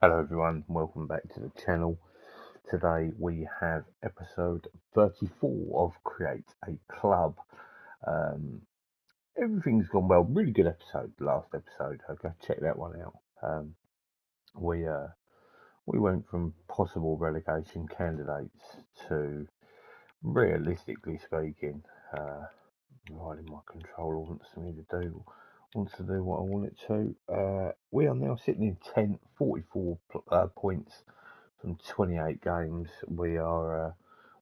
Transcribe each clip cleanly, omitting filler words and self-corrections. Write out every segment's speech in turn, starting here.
Hello everyone, welcome back to the channel. Today we have episode 34 of Create a Club. Um, Everything's gone well, really good episode, last episode. Okay, check that one out. We uh, we went from possible relegation candidates to, realistically speaking, providing my controller wants to do what I want it to. We are now sitting in 10th, 44 points from 28 games. We're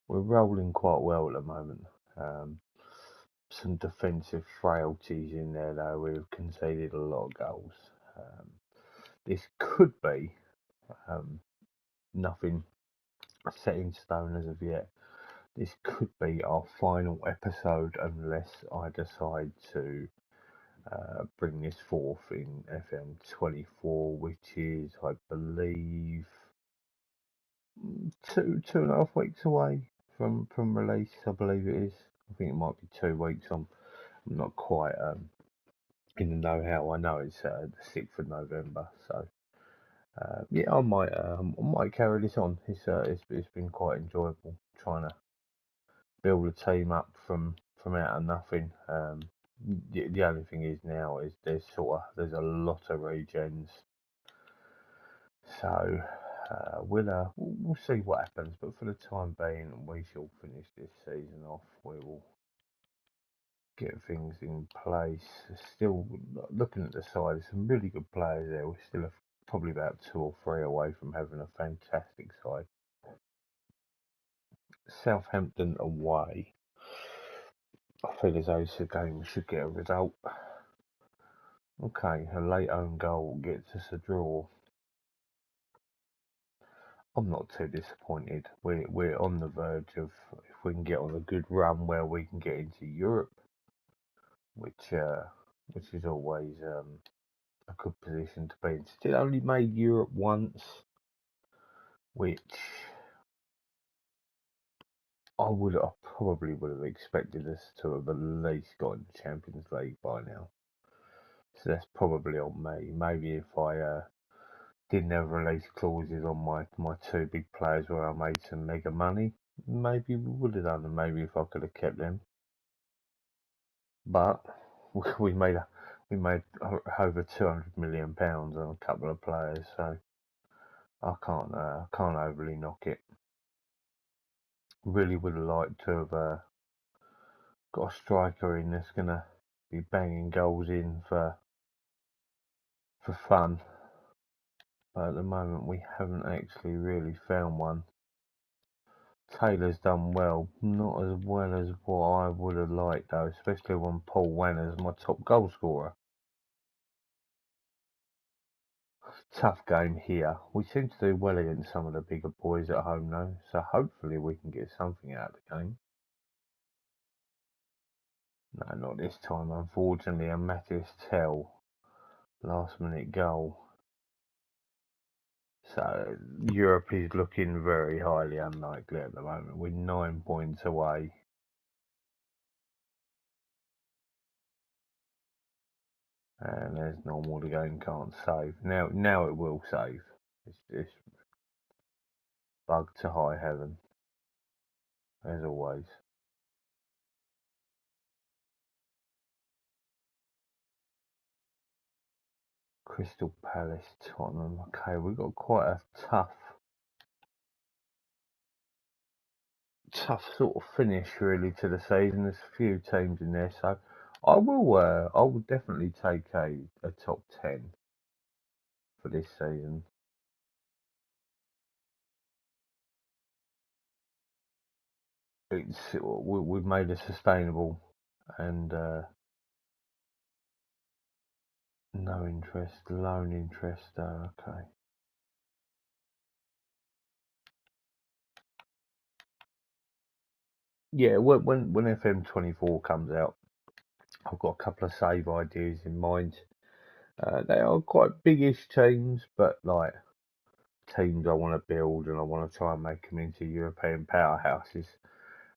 rolling quite well at the moment. Um, some defensive frailties in there though. We've conceded a lot of goals. Um, this could be um, nothing set in stone as of yet. This could be our final episode unless I decide to bring this forth in FM24, which is, I believe, 2.5 weeks away from release. I believe it is. I think it might be 2 weeks. I'm not quite in the know how. I know it's the 6th of November, so yeah, I might carry this on. It's been quite enjoyable trying to build a team up from out of nothing. The only thing is now is there's a lot of regens, so we'll see what happens. But for the time being, we shall finish this season off. We will get things in place. Still looking at the side, there's some really good players there. We're still probably about 2 or 3 away from having a fantastic side. Southampton away. I feel as though it's a game we should get a result. Okay, a late own goal gets us a draw. I'm not too disappointed. We're on the verge of, if we can get on a good run where we can get into Europe, which is always a good position to be in. Still only made Europe once, which I probably would have expected us to have at least got in the Champions League by now. So that's probably on me. Maybe if I didn't have release clauses on my two big players where I made some mega money, maybe we would have done them. Maybe if I could have kept them, but we made over £200 million on a couple of players, so I can't overly knock it. Really would have liked to have got a striker in that's gonna be banging goals in for fun, but at the moment we haven't actually really found one. Taylor's done well, not as well as what I would have liked though, especially when Paul Wanner's my top goal scorer. Tough game here. We seem to do well against some of the bigger boys at home though, so hopefully we can get something out of the game. No, not this time, unfortunately. A Matthias Tell last minute goal. So Europe is looking very highly unlikely at the moment. We're 9 points away. And as normal, the game can't save. Now it will save. It's bug to high heaven, as always. Crystal Palace, Tottenham. Okay, we've got quite a tough sort of finish really to the season. There's a few teams in there, so I will definitely take a top 10 for this season. We've made it sustainable and no interest, loan interest. Okay. Yeah, when FM24 comes out, I've got a couple of save ideas in mind. They are quite biggish teams, but like teams I want to build and I want to try and make them into European powerhouses.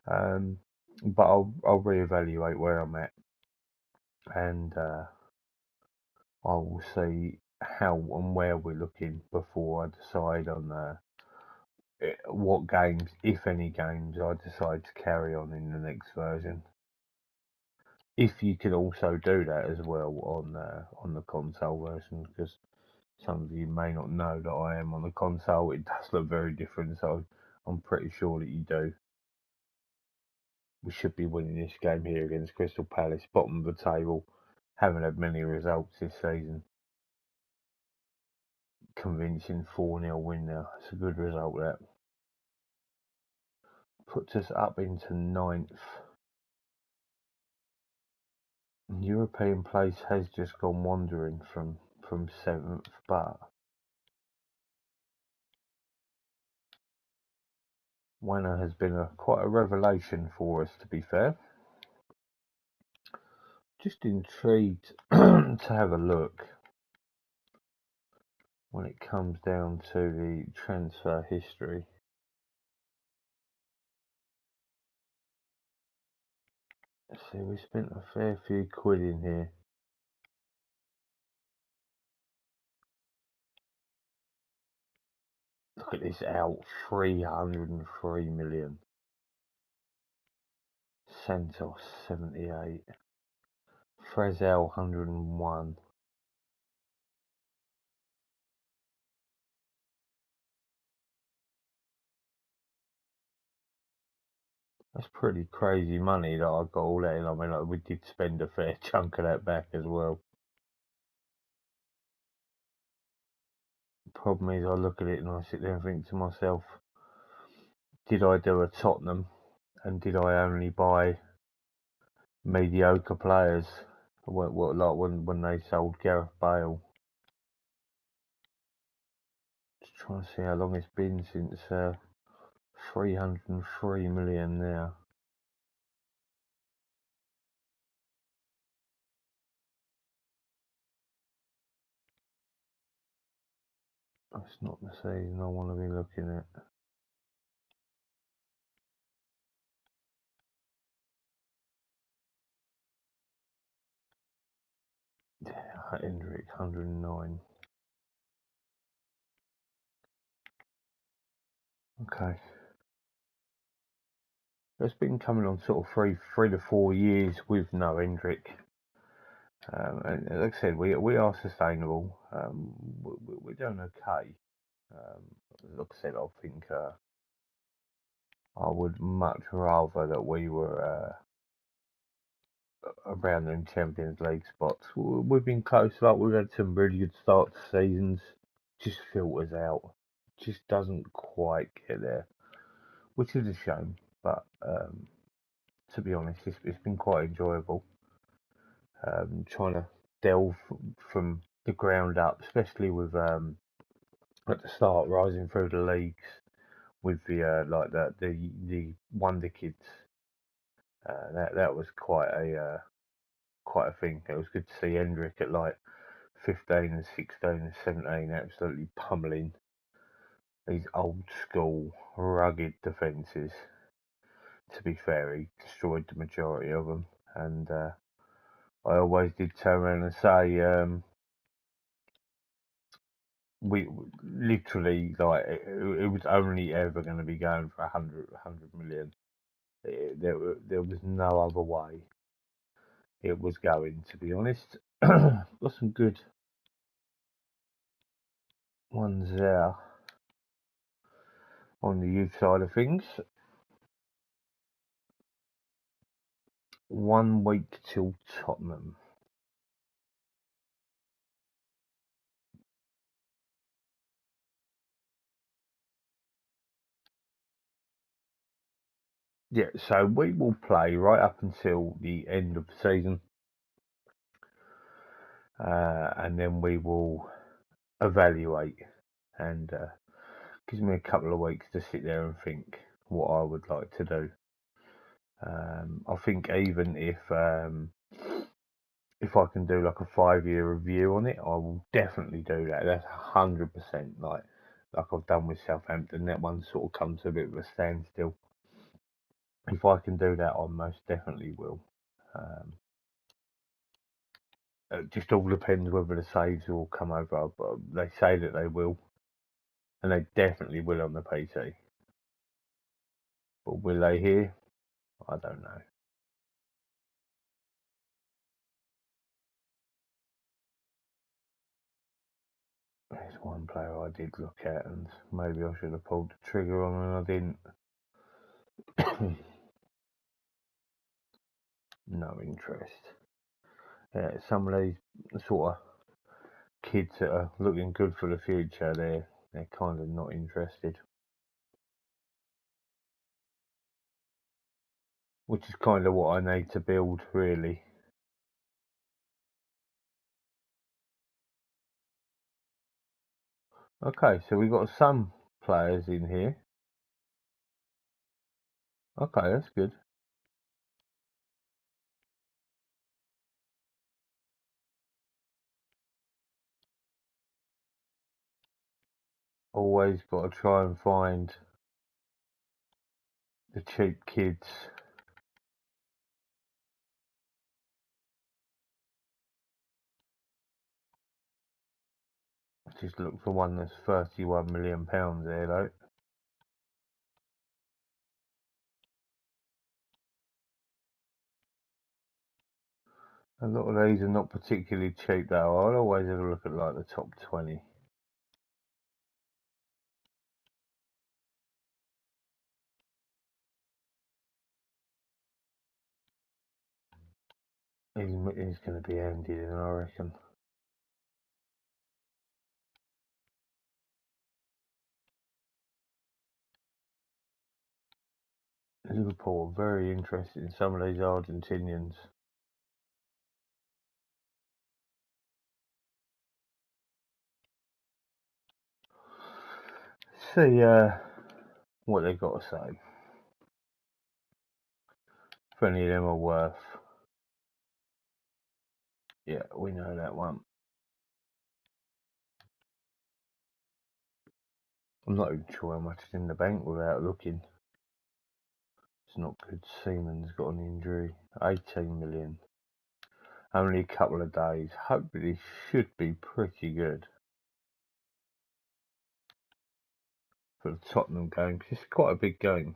But I'll reevaluate where I'm at, and I will see how and where we're looking before I decide on what games, if any games, I decide to carry on in the next version. If you can also do that as well on the console version, because some of you may not know that I am on the console. It does look very different, so I'm pretty sure that you do. We should be winning this game here against Crystal Palace, bottom of the table. Haven't had many results this season. Convincing 4-0 win now. It's a good result, that. Puts us up into 9th. European place has just gone wandering from 7th, but Wanner has been quite a revelation for us, to be fair. Just intrigued to have a look when it comes down to the transfer history. Let's see, we spent a fair few quid in here. Look at this out, 303 million. Santos, 78. Frezell, 101. That's pretty crazy money that I got all that in. I mean, like, we did spend a fair chunk of that back as well. The problem is, I look at it and I sit there and think to myself, did I do a Tottenham, and did I only buy mediocre players? What like when they sold Gareth Bale? Just trying to see how long it's been since 303 million now. That's not the season I want to be looking at. Yeah, Hendrick, 109. Okay. It's been coming on sort of three to 4 years with no Hendrick. And like I said, we are sustainable. We're doing okay. Like I said, I think I would much rather that we were around in Champions League spots. We've been close. Like we've had some really good start to seasons. Just filters out. Just doesn't quite get there, which is a shame. But to be honest, it's been quite enjoyable. Trying to delve from the ground up, especially with at the start rising through the leagues with the like the Wonder Kids. That was quite a thing. It was good to see Hendrick at like 15 and 16 and 17 absolutely pummeling these old school rugged defences. To be fair, he destroyed the majority of them, and I always did turn around and say we literally like it was only ever going to be going for 100 million. There was no other way it was going, to be honest. Got some good ones there on the youth side of things. 1 week till Tottenham. Yeah, so we will play right up until the end of the season, and then we will evaluate, and gives me a couple of weeks to sit there and think what I would like to do. I think even if I can do like a 5-year review on it, I will definitely do that. That's 100% like I've done with Southampton. That one sort of comes to a bit of a standstill. If I can do that, I most definitely will. It just all depends whether the saves will come over. But they say that they will, and they definitely will on the PC. But will they here? I don't know. There's one player I did look at, and maybe I should have pulled the trigger on, and I didn't. No interest. Yeah, some of these sort of kids that are looking good for the future, they're kind of not interested, which is kind of what I need to build, really. Okay, so we've got some players in here. Okay, that's good. Always got to try and find the cheap kids. Just look for one that's £31 million there, though. A lot of these are not particularly cheap, though. I'll always have a look at like the top 20. He's going to be Andy then, I reckon. Liverpool are very interested in some of these Argentinians. See what they've got to say. If any of them are worth. Yeah, we know that one. I'm not even sure how much is in the bank without looking. It's not good. Seaman's got an injury. 18 million. Only a couple of days. Hopefully should be pretty good for the Tottenham game, because it's quite a big game.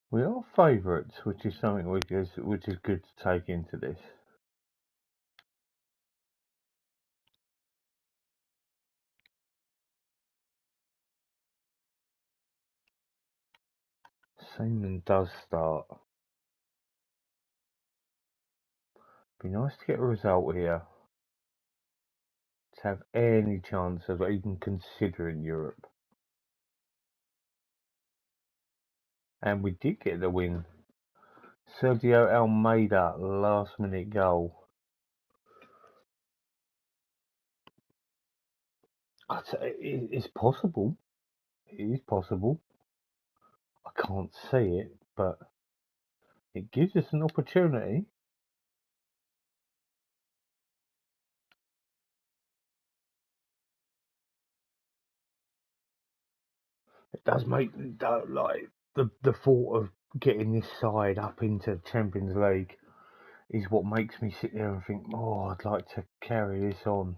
We are favourites, which is something which is good to take into this. Seaman does start. Be nice to get a result here. To have any chance of even considering Europe. And we did get the win. Sergio Almeida, last minute goal. It's possible. It is possible. I can't see it, but it gives us an opportunity. It does make like the thought of getting this side up into Champions League is what makes me sit there and think, oh, I'd like to carry this on.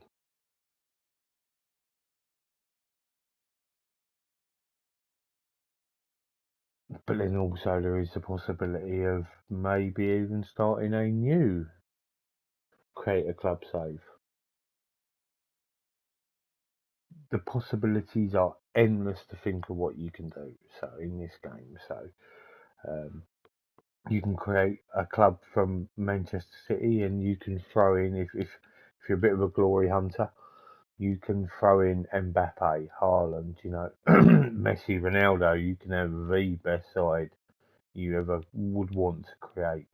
But then also there is the possibility of maybe even starting a new Create a Club save. The possibilities are endless to think of what you can do. So in this game, you can create a club from Manchester City, and you can throw in if you're a bit of a glory hunter, you can throw in Mbappe, Haaland, Messi, Ronaldo. You can have the best side you ever would want to create.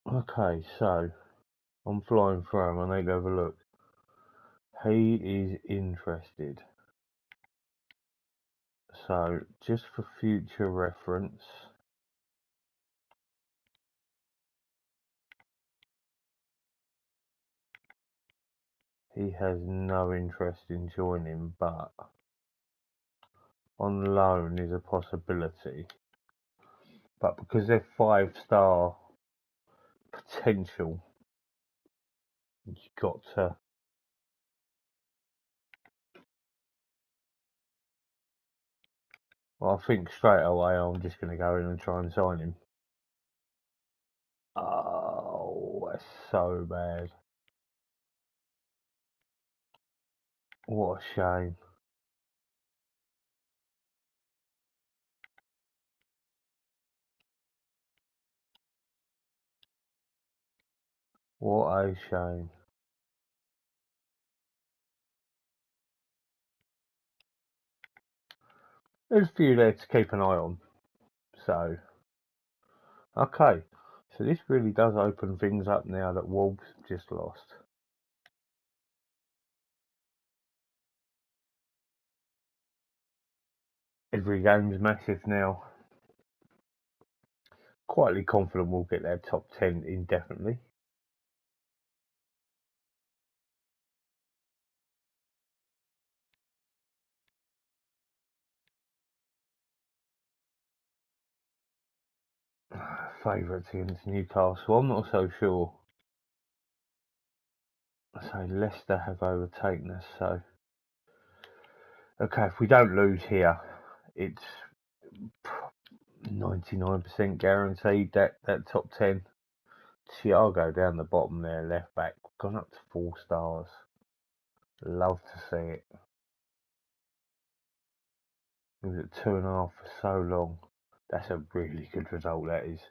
Okay, so I'm flying through him. I need to have a look. He is interested. So, just for future reference, He has no interest in joining, but on loan is a possibility. But because they're 5-star potential, you've got to. Well, I think straight away I'm just going to go in and try and sign him. Oh, that's so bad. What a shame. What a shame. There's a few there to keep an eye on. So, okay. So this really does open things up now that Wolves have just lost. Every game's massive now. Quietly confident we'll get their top 10 indefinitely. Favourites against Newcastle, I'm not so sure. So Leicester have overtaken us, so okay, if we don't lose here, it's 99% guaranteed that top 10. Thiago down the bottom there, left back, gone up to 4 stars. Love to see it. He was at 2.5 for so long. That's a really good result, that is.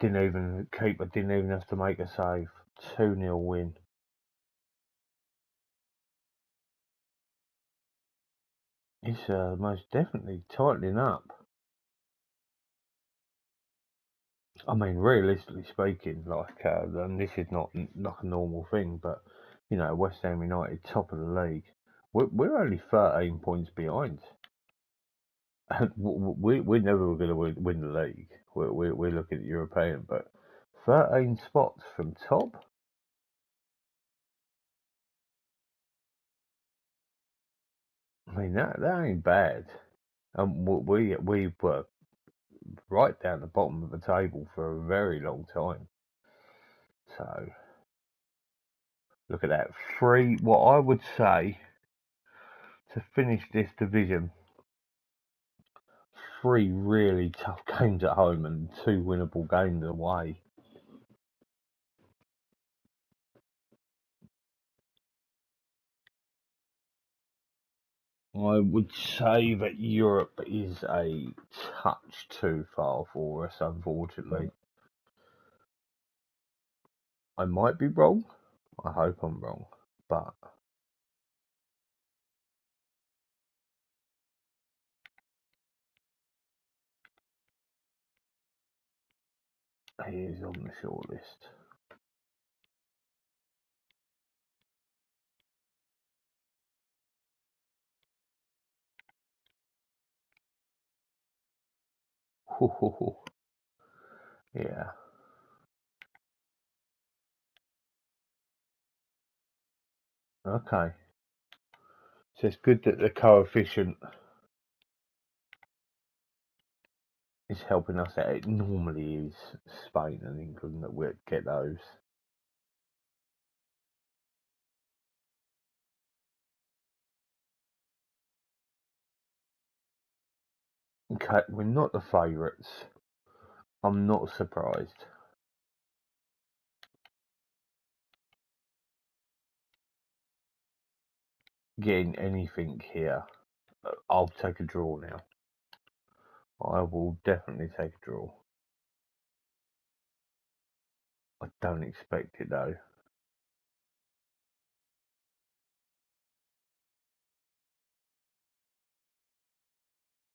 Keeper didn't even have to make a save. 2-0 win. It's most definitely tightening up. I mean, realistically speaking, and this is not like a normal thing, but you know, West Ham United, top of the league, we're only 13 points behind. We're never going to win the league. We're looking at European, but 13 spots from top. I mean, that ain't bad. We were right down the bottom of the table for a very long time. So look at that. What I would say to finish this division, 3 really tough games at home and 2 winnable games away. I would say that Europe is a touch too far for us, unfortunately. I might be wrong. I hope I'm wrong. But he is on the short list. Yeah. Okay. So it's good that the coefficient is helping us out. It normally is Spain and England that will get those. Okay, we're not the favourites. I'm not surprised. Getting anything here. I'll take a draw now. I will definitely take a draw. I don't expect it though.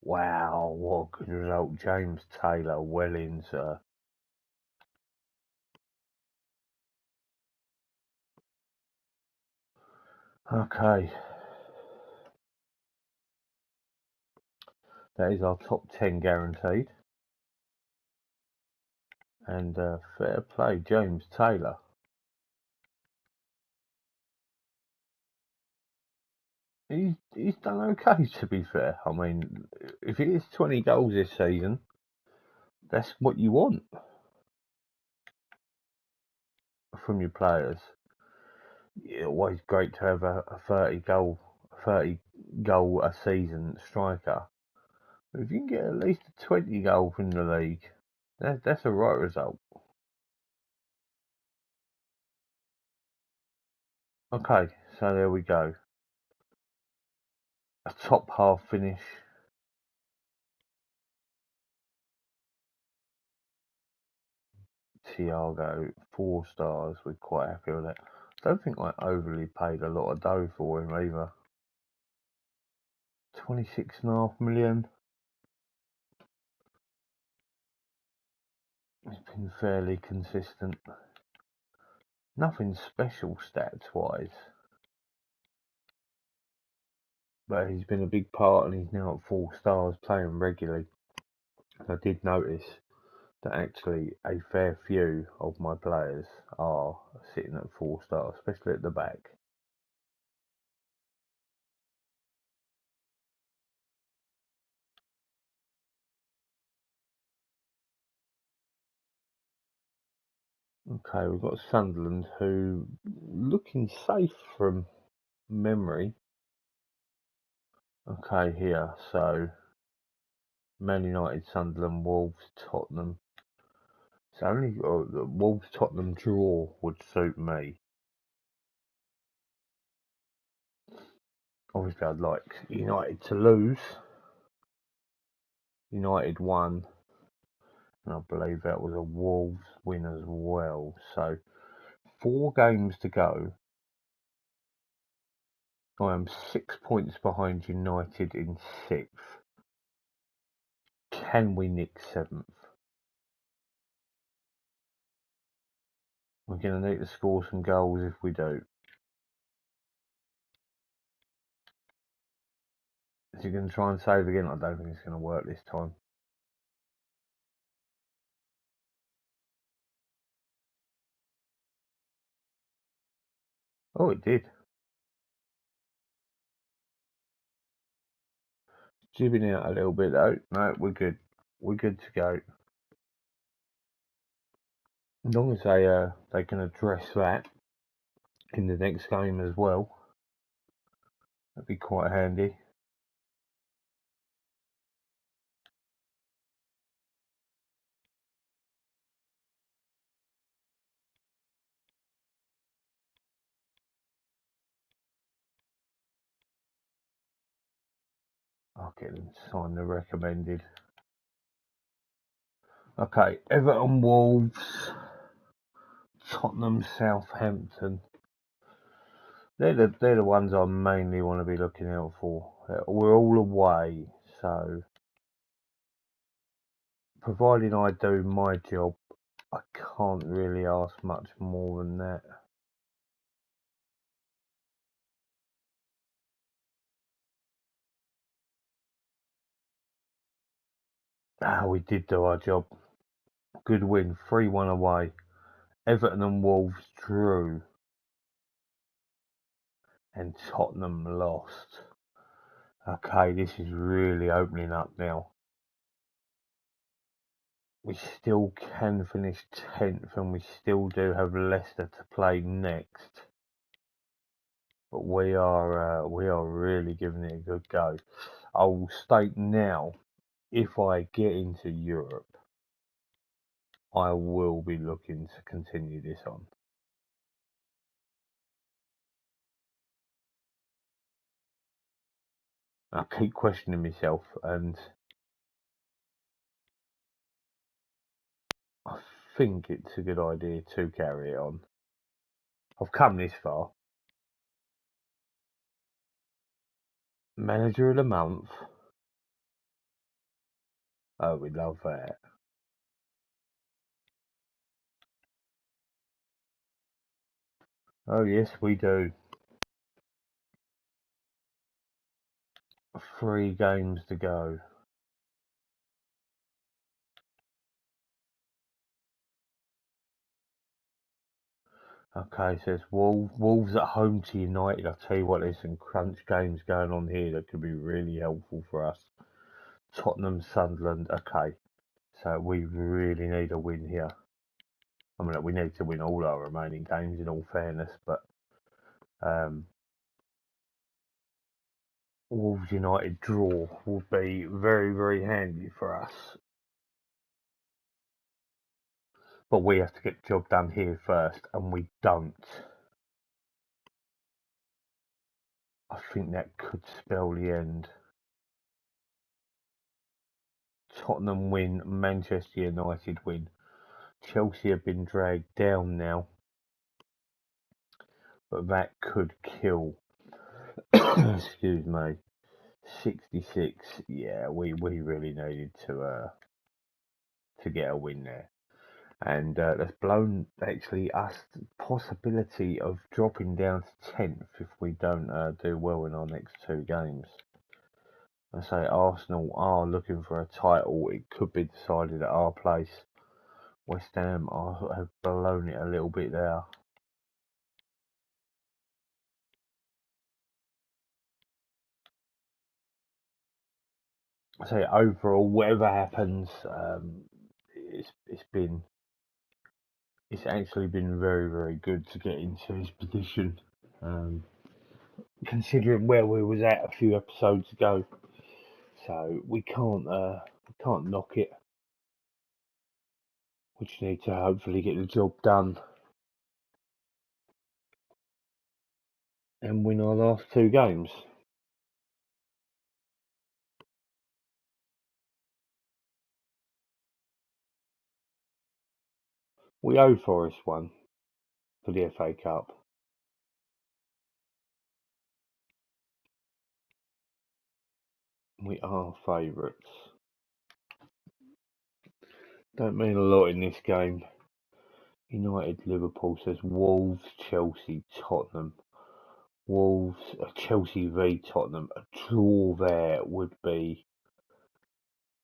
Wow, what a good result. James Taylor, well in, sir. Okay. That is our top 10 guaranteed. And fair play, James Taylor. he's done okay, to be fair. I mean, if it is 20 goals this season, that's what you want from your players. It's always great to have a 30 goal a season striker. But if you can get at least a 20 goal from the league, that's a right result. Okay, so there we go. A top half finish. Thiago, 4 stars. We're quite happy with that. Don't think I overly paid a lot of dough for him either. 26.5 million. He's been fairly consistent. Nothing special stats wise. But he's been a big part and he's now at 4 stars playing regularly. I did notice that actually a fair few of my players are sitting at 4 stars, especially at the back. Okay, we've got Sunderland, who looking safe from memory. Okay, here, so Man United, Sunderland, Wolves, Tottenham. It's only the Wolves Tottenham draw would suit me. Obviously, I'd like United to lose. United won, and I believe that was a Wolves win as well. So 4 games to go. I am 6 points behind United in 6th. Can we nick 7th? We're going to need to score some goals if we do. Is he going to try and save again? I don't think it's going to work this time. Oh, it did. Jibbing out a little bit though. No, we're good. We're good to go. As long as they can address that in the next game as well, that'd be quite handy. I'll get them to sign the recommended. Okay, Everton, Wolves, Tottenham, Southampton. They're the ones I mainly want to be looking out for. We're all away, so providing I do my job, I can't really ask much more than that. We did do our job. Good win, 3-1 away. Everton and Wolves drew, and Tottenham lost. Okay, this is really opening up now. We still can finish 10th, and we still do have Leicester to play next. But we are really giving it a good go. I will state now, if I get into Europe, I will be looking to continue this on. I keep questioning myself, and I think it's a good idea to carry it on. I've come this far. Manager of the month. Oh, we love that. Oh, yes, we do. 3 games to go. Okay, says Wolves at home to United. I tell you what, there's some crunch games going on here that could be really helpful for us. Tottenham, Sunderland. Okay, so we really need a win here. I mean, we need to win all our remaining games in all fairness, but Wolves United draw will be very, very handy for us. But we have to get the job done here first, and we don't. I think that could spell the end. Tottenham win, Manchester United win. Chelsea have been dragged down now, but that could kill. Excuse me. 66. Yeah, we really needed to get a win there, and that's blown actually us the possibility of dropping down to 10th if we don't do well in our next two games. I say Arsenal are looking for a title. It could be decided at our place. West Ham have blown it a little bit there. I say overall, whatever happens, it's actually been very, very good to get into this position, considering where we was at a few episodes ago. So we can't knock it. We just need to hopefully get the job done and win our last two games. We owe Forest one for the FA Cup. We are favourites. Don't mean a lot in this game. United, Liverpool says Wolves, Chelsea, Tottenham. Wolves, Chelsea v Tottenham. A draw there would be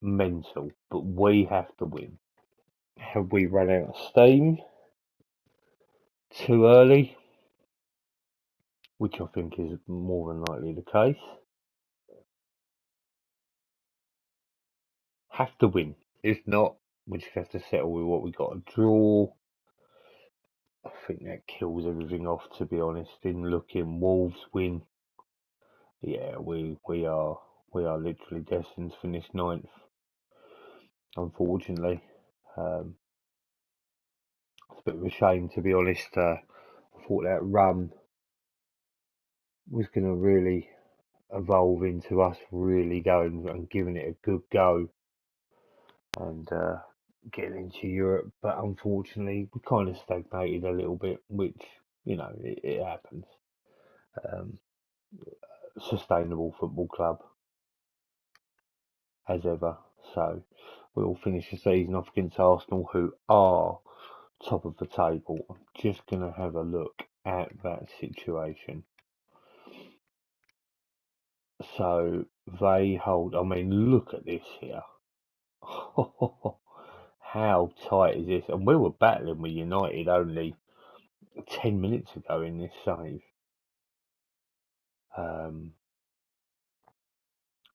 mental, but we have to win. Have we run out of steam too early? Which I think is more than likely the case. Have to win. If not, we just have to settle with what we got. A draw. I think that kills everything off, to be honest. In looking, Wolves win. Yeah, we are literally destined to finish 9th. Unfortunately, it's a bit of a shame, to be honest. I thought that run was going to really evolve into us really going and giving it a good go and getting into Europe, but unfortunately we kind of stagnated a little bit, which, you know, it happens. Sustainable football club as ever, so we'll finish the season off against Arsenal, who are top of the table. I'm just going to have a look at that situation. So they hold, I mean, look at this here. How tight is this? And we were battling with United only 10 minutes ago in this save.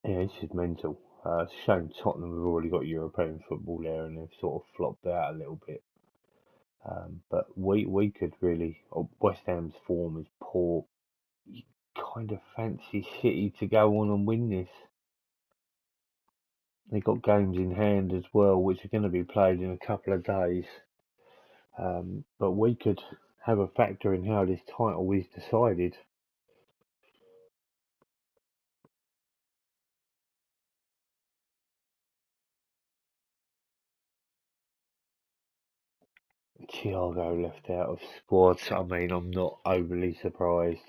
Yeah, this is mental. It's a shame Tottenham have already got European football there and they've sort of flopped out a little bit. But we could really. West Ham's form is poor. You kind of fancy City to go on and win this. They got games in hand as well, which are going to be played in a couple of days. But we could have a factor in how this title is decided. Thiago left out of squad. I mean, I'm not overly surprised.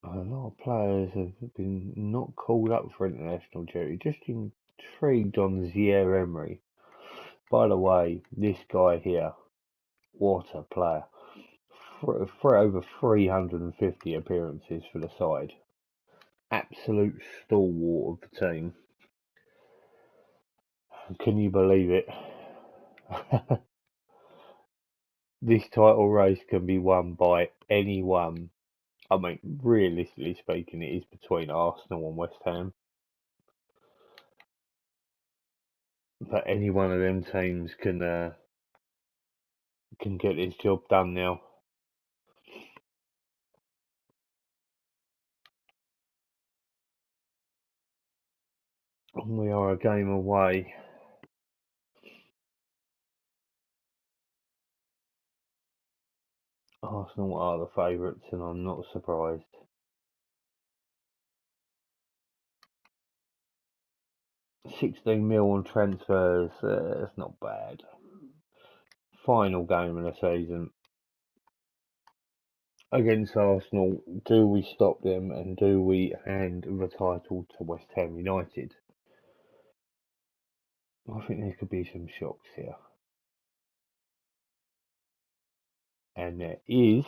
A lot of players have been not called up for international duty. Just intrigued on Zaire Emery. By the way, this guy here, what a player. For over 350 appearances for the side. Absolute stalwart of the team. Can you believe it? This title race can be won by anyone. I mean, realistically speaking, it is between Arsenal and West Ham. But any one of them teams can get this job done now. And we are a game away. Arsenal are the favourites, and I'm not surprised. 16 mil on transfers, that's not bad. Final game of the season against Arsenal. Do we stop them, and do we hand the title to West Ham United? I think there could be some shocks here. And there is,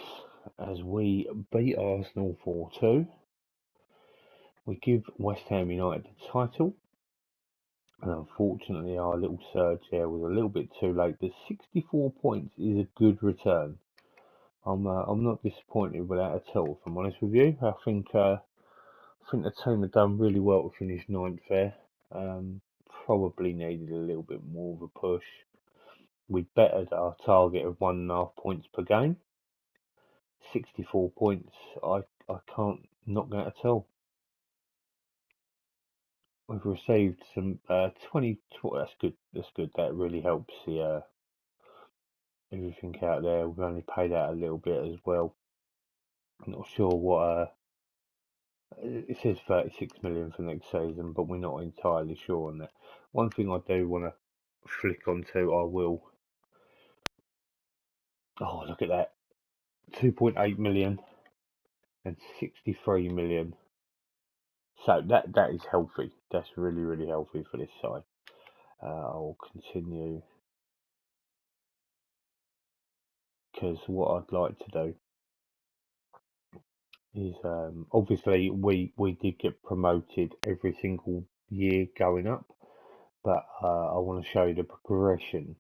as we beat Arsenal 4-2. We give West Ham United the title. And unfortunately, our little surge there was a little bit too late. But 64 points is a good return. I'm not disappointed with that at all, if I'm honest with you. I think the team have done really well to finish ninth there. Probably needed a little bit more of a push. We bettered our target of 1.5 points per game. 64 points, I can't knock that at all. We've received some 20. That's good. That's good. That really helps the everything out there. We've only paid out a little bit as well. I'm not sure what. It says 36 million for next season, but we're not entirely sure on that. One thing I do want to flick onto, I will. Oh, look at that! 2.8 million and 63 million. So that is healthy. That's really healthy for this side. I'll continue because what I'd like to do is obviously we did get promoted every single year going up, but I want to show you the progression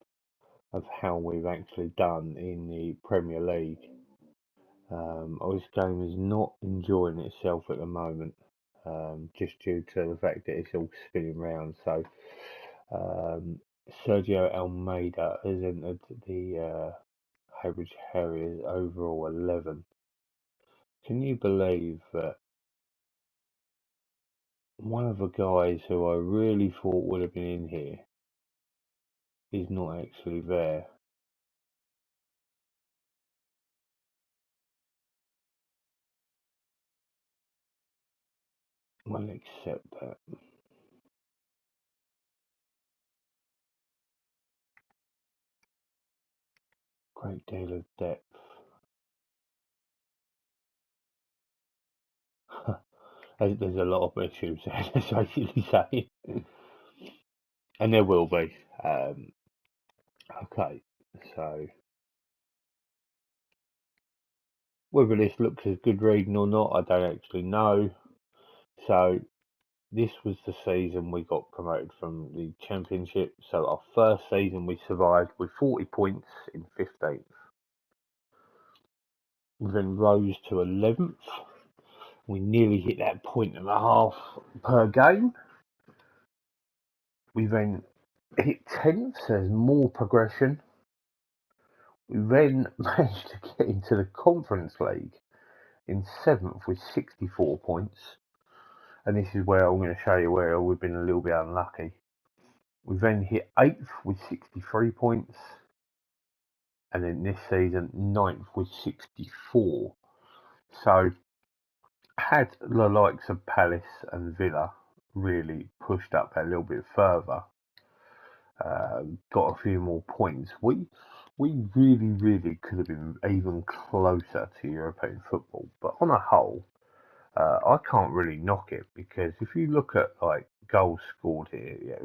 of how we've actually done in the Premier League. This game is not enjoying itself at the moment, just due to the fact that it's all spinning round. So Sergio Almeida has entered the Cambridge Harriers overall 11. Can you believe that one of the guys who I really thought would have been in here is not actually there? I'll accept that. Great deal of depth. There's a lot of issues there, that's basically saying. And there will be. Okay, so whether this looks as good reading or not, I don't actually know. So this was the season we got promoted from the Championship. So our first season we survived with 40 points in 15th. We then rose to 11th. We nearly hit that point and a half per game. We then hit 10th, so there's more progression. We then managed to get into the Conference League in 7th with 64 points. And this is where I'm going to show you where we've been a little bit unlucky. We then hit 8th with 63 points. And then this season, 9th with 64. So, had the likes of Palace and Villa really pushed up a little bit further, got a few more points, we really could have been even closer to European football. But on a whole, I can't really knock it, because if you look at like goals scored here,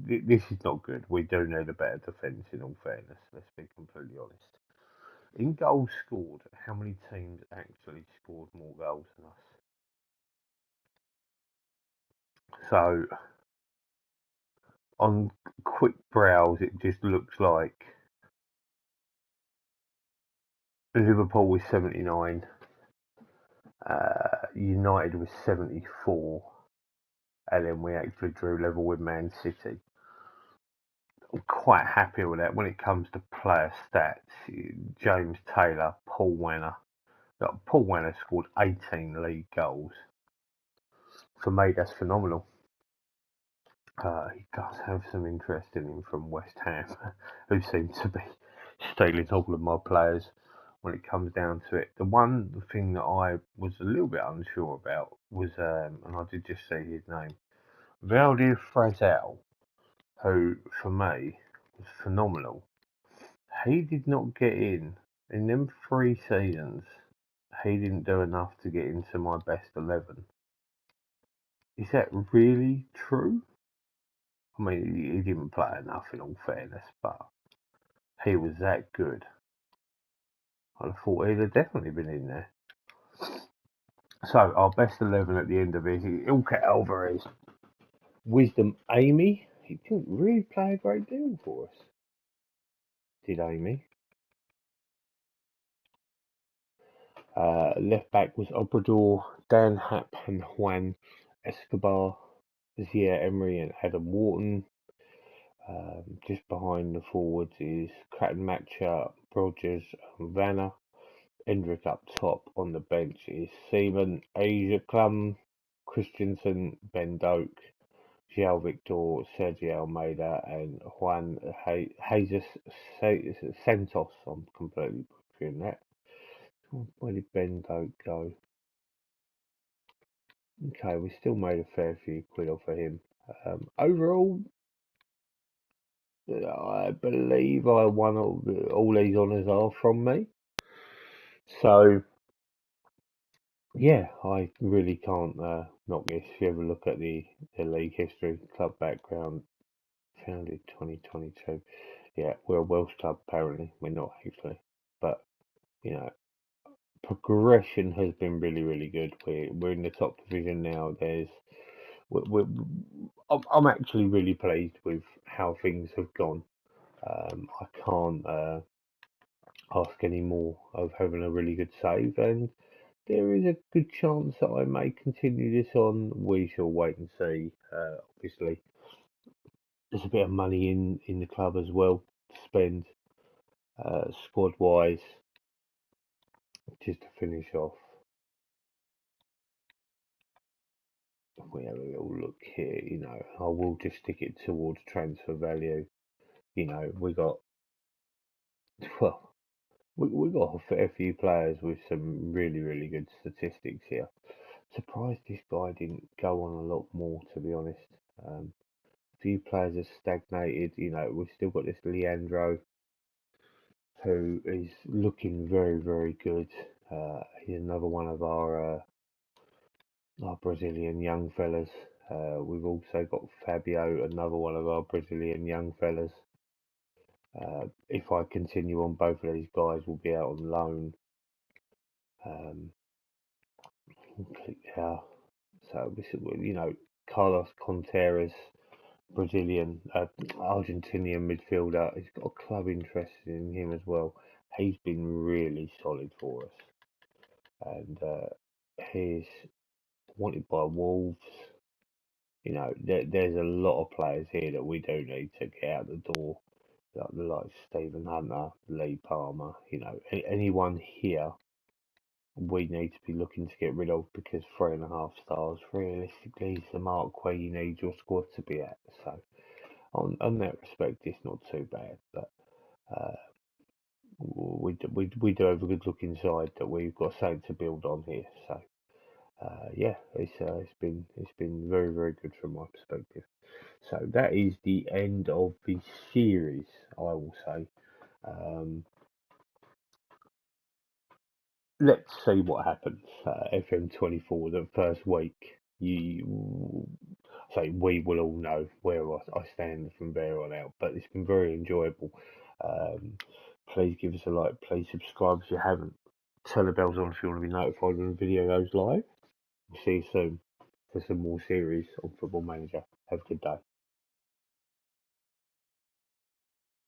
this is not good. We do need a better defence, in all fairness. Let's be completely honest. In goals scored, how many teams actually scored more goals than us? So on quick browse, it just looks like Liverpool was 79, United was 74, and then we actually drew level with Man City. I'm quite happy with that. When it comes to player stats, James Taylor, Paul Werner. Paul Werner scored 18 league goals. For me, that's phenomenal. He does have some interest in him from West Ham, who seem to be stealing all of my players when it comes down to it. The one thing that I was a little bit unsure about was, and I did just see his name, Valdir Frazão, who for me was phenomenal. He did not get in them 3 seasons. He didn't do enough to get into my best 11. Is that really true? I mean, he didn't play enough in all fairness, but he was that good. I thought he'd have definitely been in there. So, our best 11 at the end of it is Ilkay Alvarez, Wisdom Amy. He didn't really play a great deal for us, did Amy? Left back was Obrador, Dan Happ and Juan Escobar, Zia Emery and Adam Wharton. Just behind the forwards is Cratton Matcha, Rogers and Vanna. Endrick up top. On the bench is Seaman, Asia Clum, Christensen, Ben Doak, João Victor, Sergio Almeida and Juan Jesus Santos. I'm completely butchering that. Where did Ben Doak go? Okay, we still made a fair few quid off of him. Overall, I believe I won all these honours are from me. So, yeah, I really can't knock this. If you ever look at the league history, club background, founded 2022. Yeah, we're a Welsh club apparently. We're not actually. But, you know, progression has been really, really good. We're in the top division now. I'm actually really pleased with how things have gone. I can't ask any more of having a really good save, and there is a good chance that I may continue this on. We shall wait and see. Obviously, there's a bit of money in the club as well to spend squad wise. Just to finish off, if we have a little look here, I will just stick it towards transfer value. We got we got a fair few players with some really, really good statistics here. Surprised this guy didn't go on a lot more, to be honest. A few players have stagnated. We've still got this Leandro, who is looking very, very good. He's another one of our Brazilian young fellas. We've also got Fabio, another one of our Brazilian young fellas. If I continue on, both of these guys will be out on loan. Click here. So this is, Carlos Contreras, Brazilian, Argentinian midfielder. He's got a club interested in him as well. He's been really solid for us, and he's wanted by Wolves. There's a lot of players here that we do need to get out the door, like Stephen Hunter, Lee Palmer. Anyone here we need to be looking to get rid of, because 3.5 stars realistically is the mark where you need your squad to be at. So on that respect, it's not too bad, but we do have a good look inside that we've got something to build on here. So yeah, it's been very, very good from my perspective. So that is the end of the series, I will say. Let's see what happens. FM24, the first week, we will all know where I stand from there on out. But it's been very enjoyable. Please give us a like. Please subscribe if you haven't. Turn the bells on if you want to be notified when the video goes live. See you soon for some more series on Football Manager. Have a good day.